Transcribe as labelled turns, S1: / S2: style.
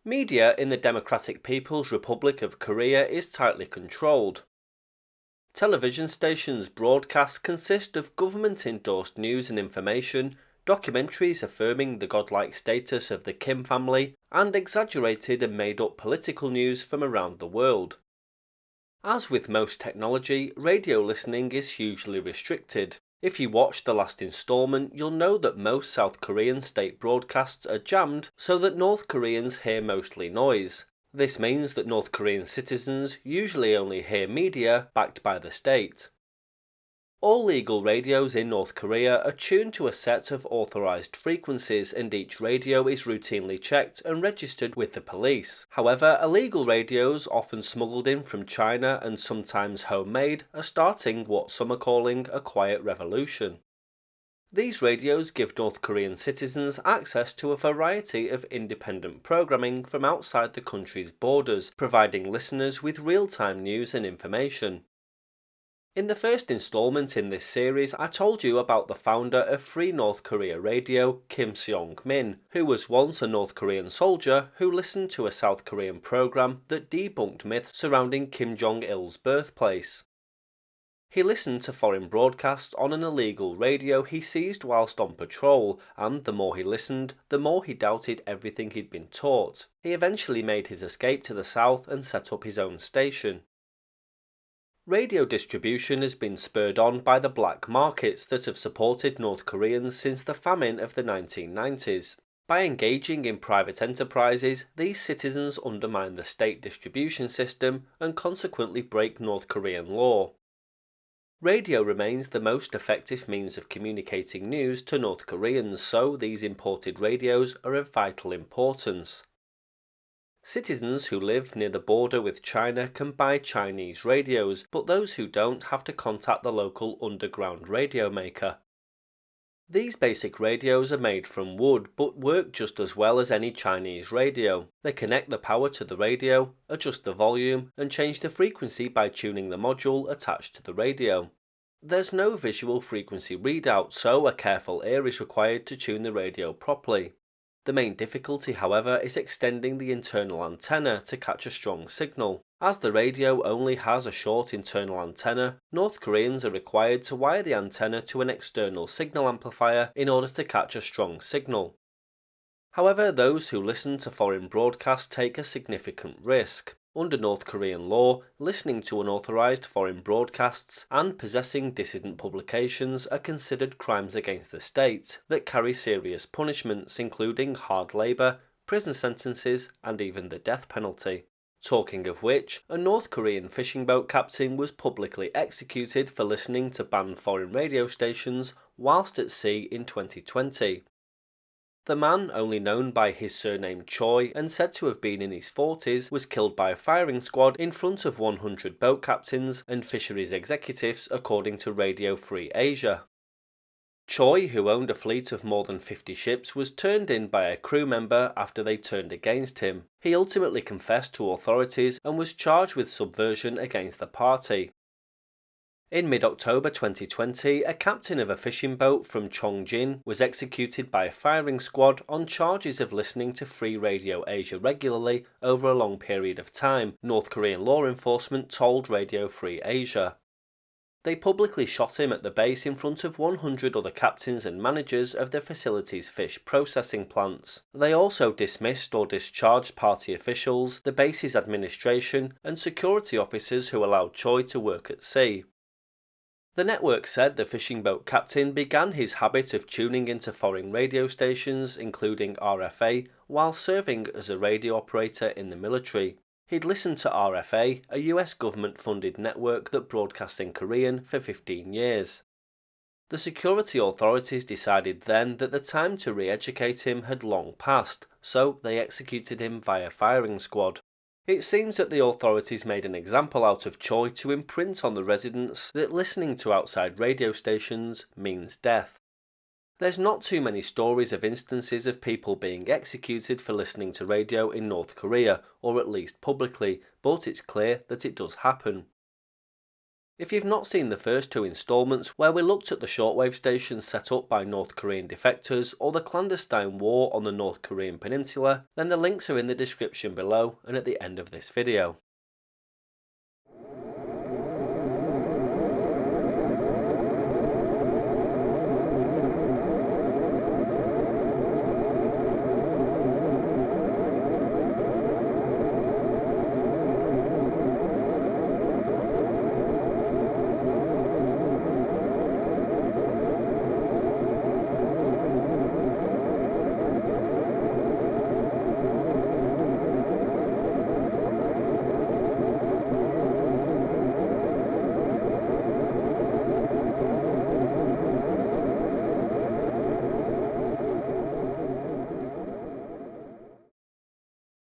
S1: Media in the Democratic People's Republic of Korea is tightly controlled. Television stations' broadcasts consist of government-endorsed news and information, documentaries affirming the godlike status of the Kim family, and exaggerated and made-up political news from around the world. As with most technology, radio listening is hugely restricted. If you watched the last installment, you'll know that most South Korean state broadcasts are jammed so that North Koreans hear mostly noise. This means that North Korean citizens usually only hear media backed by the state. All legal radios in North Korea are tuned to a set of authorized frequencies, and each radio is routinely checked and registered with the police. However, illegal radios, often smuggled in from China and sometimes homemade, are starting what some are calling a quiet revolution. These radios give North Korean citizens access to a variety of independent programming from outside the country's borders, providing listeners with real-time news and information. In the first installment in this series, I told you about the founder of Free North Korea Radio, Kim Seong-min, who was once a North Korean soldier who listened to a South Korean program that debunked myths surrounding Kim Jong-il's birthplace. He listened to foreign broadcasts on an illegal radio he seized whilst on patrol, and the more he listened, the more he doubted everything he'd been taught. He eventually made his escape to the south and set up his own station. Radio distribution has been spurred on by the black markets that have supported North Koreans since the famine of the 1990s. By engaging in private enterprises, these citizens undermine the state distribution system and consequently break North Korean law. Radio remains the most effective means of communicating news to North Koreans, so these imported radios are of vital importance. Citizens who live near the border with China can buy Chinese radios, but those who don't have to contact the local underground radio maker. These basic radios are made from wood, but work just as well as any Chinese radio. They connect the power to the radio, adjust the volume, and change the frequency by tuning the module attached to the radio. There's no visual frequency readout, so a careful ear is required to tune the radio properly. The main difficulty, however, is extending the internal antenna to catch a strong signal. As the radio only has a short internal antenna, North Koreans are required to wire the antenna to an external signal amplifier in order to catch a strong signal. However, those who listen to foreign broadcasts take a significant risk. Under North Korean law, listening to unauthorized foreign broadcasts and possessing dissident publications are considered crimes against the state that carry serious punishments, including hard labor, prison sentences, and even the death penalty. Talking of which, a North Korean fishing boat captain was publicly executed for listening to banned foreign radio stations whilst at sea in 2020. The man, only known by his surname Choi and said to have been in his 40s, was killed by a firing squad in front of 100 boat captains and fisheries executives, according to Radio Free Asia. Choi, who owned a fleet of more than 50 ships, was turned in by a crew member after they turned against him. He ultimately confessed to authorities and was charged with subversion against the party. In mid-October 2020, a captain of a fishing boat from Chongjin was executed by a firing squad on charges of listening to Free Radio Asia regularly over a long period of time, North Korean law enforcement told Radio Free Asia. They publicly shot him at the base in front of 100 other captains and managers of the facility's fish processing plants. They also dismissed or discharged party officials, the base's administration, and security officers who allowed Choi to work at sea. The network said the fishing boat captain began his habit of tuning into foreign radio stations, including RFA, while serving as a radio operator in the military. He'd listened to RFA, a US government-funded network that broadcasts in Korean, for 15 years. The security authorities decided then that the time to re-educate him had long passed, so they executed him via firing squad. It seems that the authorities made an example out of Choi to imprint on the residents that listening to outside radio stations means death. There's not too many stories of instances of people being executed for listening to radio in North Korea, or at least publicly, but it's clear that it does happen. If you've not seen the first two installments, where we looked at the shortwave stations set up by North Korean defectors or the clandestine war on the North Korean peninsula, then the links are in the description below and at the end of this video.